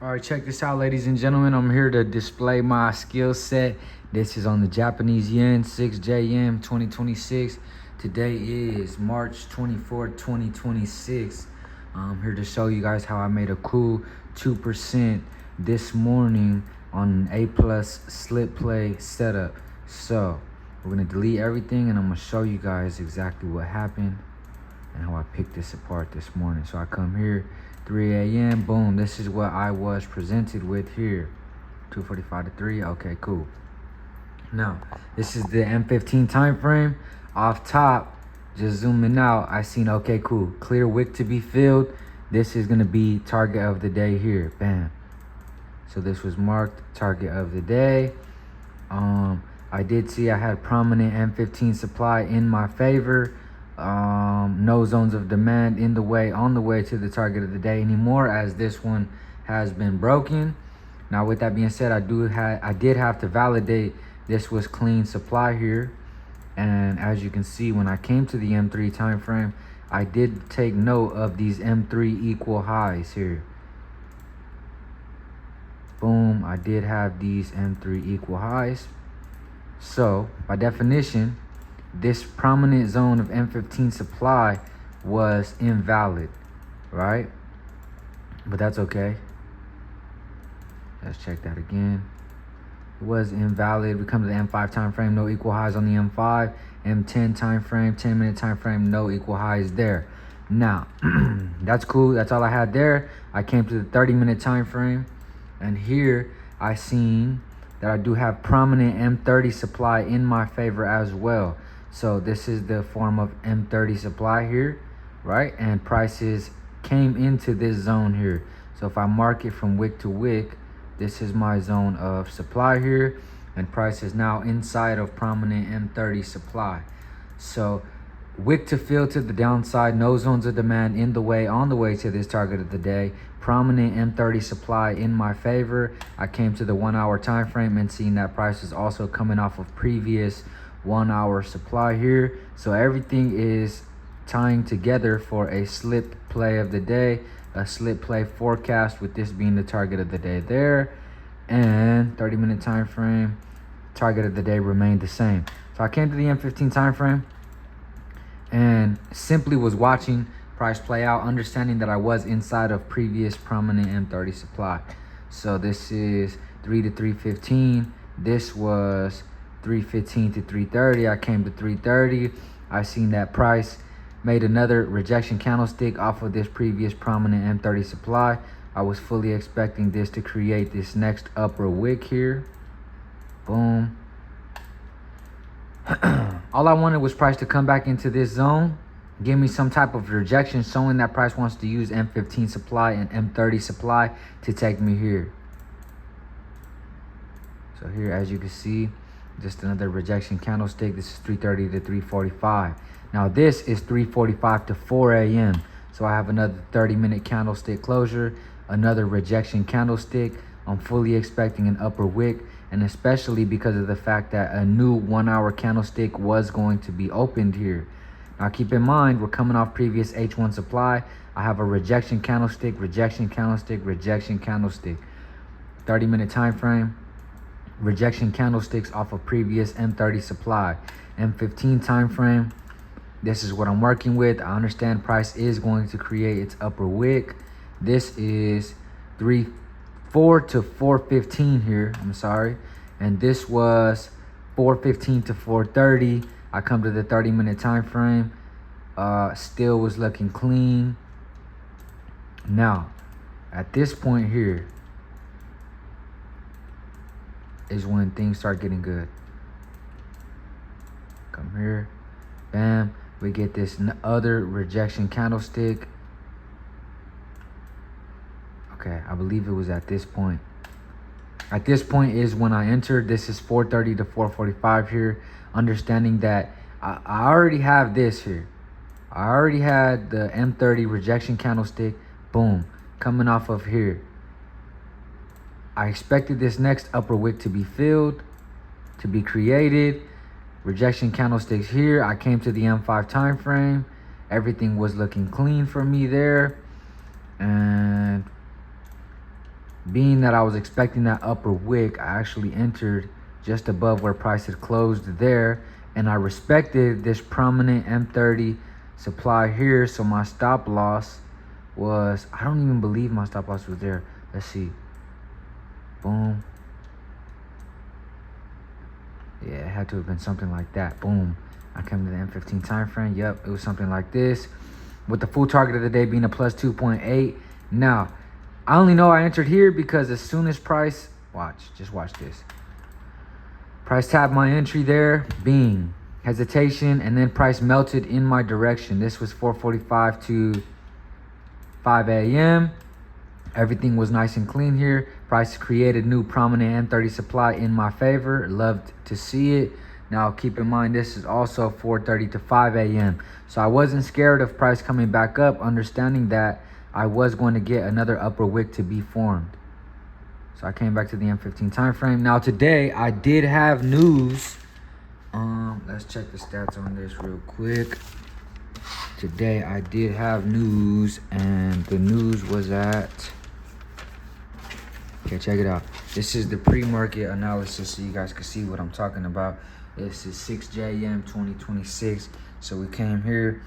All right, check this out, ladies and gentlemen. I'm here to display my skill set. This is on the Japanese yen, 6JM 2026. Today is March 24th, 2026. I'm here to show you guys how I made a cool 2% this morning on an A+ slip play setup. So we're gonna delete everything and I'm gonna show you guys exactly what happened and how I picked this apart this morning. So I come here, 3 a.m. boom, this is what I was presented with here. 2:45 to 3. Okay, cool. Now this is the M15 time frame. Off top, just zooming out, I seen, okay, cool, clear wick to be filled. This is gonna be target of the day here. Bam. So this was marked target of the day. I did see I had prominent M15 supply in my favor. No zones of demand in the way, on the way to the target of the day anymore, as this one has been broken. Now with that being said, I did have to validate this was clean supply here. And as you can see, when I came to the M3 time frame, I did take note of these M3 equal highs here. Boom, I did have these M3 equal highs. So by definition, this prominent zone of M15 supply was invalid, right? But that's okay. Let's check that again. It was invalid. We come to the M5 time frame, no equal highs on the M5. M10 time frame, 10-minute time frame, no equal highs there. Now, that's cool. That's all I had there. I came to the 30-minute time frame, and here I seen that I do have prominent M30 supply in my favor as well. So this is the form of M30 supply here, right? And prices came into this zone here. So if I mark it from wick to wick, this is my zone of supply here, and price is now inside of prominent M30 supply. So wick to fill to the downside, no zones of demand in the way, on the way to this target of the day. Prominent M30 supply in my favor. I came to the 1 hour time frame and seen that price is also coming off of previous 1 hour supply here. So everything is tying together for a slip play of the day, a slip play forecast, with this being the target of the day there. And 30-minute time frame, target of the day remained the same. So I came to the M15 time frame and simply was watching price play out, understanding that I was inside of previous prominent M30 supply. So this is 3 to 315. This was 315 to 330. I came to 330. I seen that price made another rejection candlestick off of this previous prominent M30 supply. I was fully expecting this to create this next upper wick here. Boom. All I wanted was price to come back into this zone, give me some type of rejection showing that price wants to use M15 supply and M30 supply to take me here. So here, as you can see, just another rejection candlestick. This is 330 to 345. Now this is 345 to 4 a.m. So I have another 30-minute candlestick closure, another rejection candlestick. I'm fully expecting an upper wick, and especially because of the fact that a new 1 hour candlestick was going to be opened here. Now keep in mind, we're coming off previous H1 supply. I have a rejection candlestick, rejection candlestick, rejection candlestick. 30-minute time frame, rejection candlesticks off of previous M30 supply. M15 time frame, this is what I'm working with. I understand price is going to create its upper wick. This is 4 to 415 here, I'm sorry. And this was 415 to 430. I come to the 30-minute time frame, still was looking clean. Now, at this point here is when things start getting good. Come here, bam, we get this other rejection candlestick. Okay, I believe it was at this point. At this point is when I entered. This is 430 to 445 here, understanding that I already have this here. I already had the M30 rejection candlestick, boom, coming off of here. I expected this next upper wick to be filled, to be created. Rejection candlesticks here. I came to the M5 time frame. Everything was looking clean for me there. And Being that I was expecting that upper wick, I actually entered just above where price had closed there, and I respected this prominent M30 supply here. So my stop loss was, I don't even believe my stop loss was there. Let's see. Boom. Yeah, it had to have been something like that. Boom. I came to the M15 time frame. Yep, it was something like this, with the full target of the day being a plus 2.8. Now, I only know I entered here because as soon as price, just watch this. Price tapped my entry there, bing, hesitation, and then price melted in my direction. This was 4:45 to 5 a.m. Everything was nice and clean here. Price created new prominent M30 supply in my favor. Loved to see it. Now keep in mind, this is also 4:30 to 5 a.m. So I wasn't scared of price coming back up, understanding that I was going to get another upper wick to be formed. So I came back to the M15 time frame. Now today I did have news. Let's check the stats on this real quick. Today I did have news, and the news was at, okay, check it out. This is the pre-market analysis so you guys can see what I'm talking about. This is 6 JM 2026. So we came here.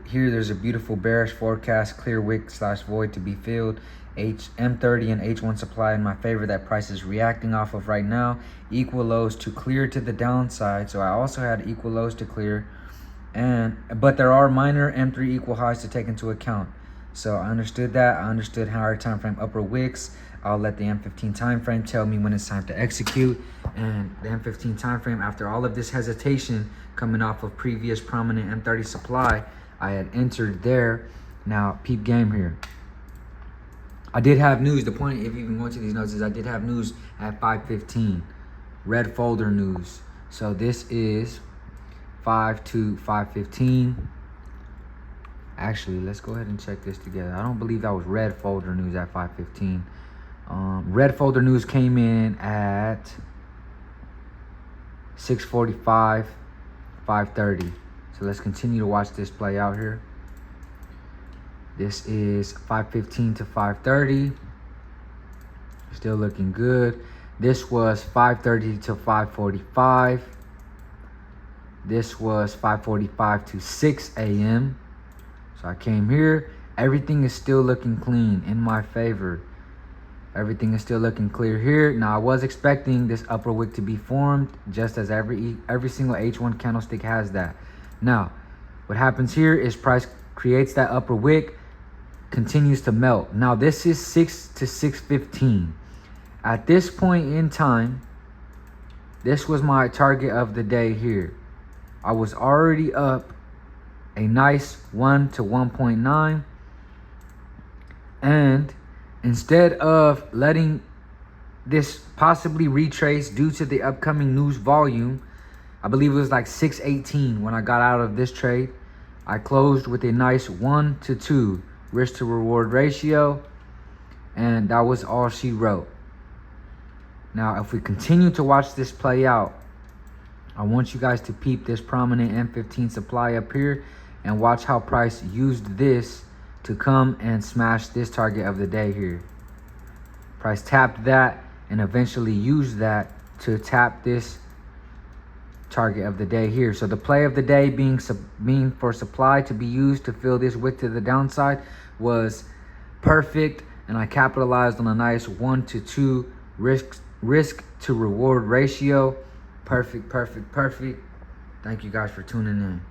Here there's a beautiful bearish forecast, clear wick / void to be filled. M30 and H1 supply in my favor that price is reacting off of right now. Equal lows to clear to the downside. So I also had equal lows to clear. But there are minor M3 equal highs to take into account. So I understood that. I understood higher time frame upper wicks. I'll let the M15 time frame tell me when it's time to execute. And the M15 time frame, after all of this hesitation coming off of previous prominent M30 supply, I had entered there. Now peep game here. I did have news. The point, if you even go into these notes, is I did have news at 5:15. Red folder news. So this is 5 to 5:15. Actually, let's go ahead and check this together. I don't believe that was red folder news at 5:15. Red folder news came in at 6:45, 5:30. So let's continue to watch this play out here. This is 5:15 to 5:30. Still looking good. This was 5:30 to 5:45. This was 5:45 to 6 a.m. So I came here. Everything is still looking clean in my favor. Everything is still looking clear here. Now I was expecting this upper wick to be formed, just as every single H1 candlestick has that. Now, what happens here is price creates that upper wick, continues to melt. Now this is 6 to 6:15. At this point in time, this was my target of the day here. I was already up a nice 1 to 1.9, and instead of letting this possibly retrace due to the upcoming news volume, I believe it was like 6:18 when I got out of this trade. I closed with a nice 1 to 2 risk to reward ratio, and that was all she wrote. Now, if we continue to watch this play out, I want you guys to peep this prominent M15 supply up here and watch how price used this to come and smash this target of the day here. Price tapped that and eventually used that to tap this target of the day here. So the play of the day being for supply to be used to fill this wick to the downside was perfect, and I capitalized on a nice 1 to 2 risk to reward ratio. Perfect. Thank you guys for tuning in.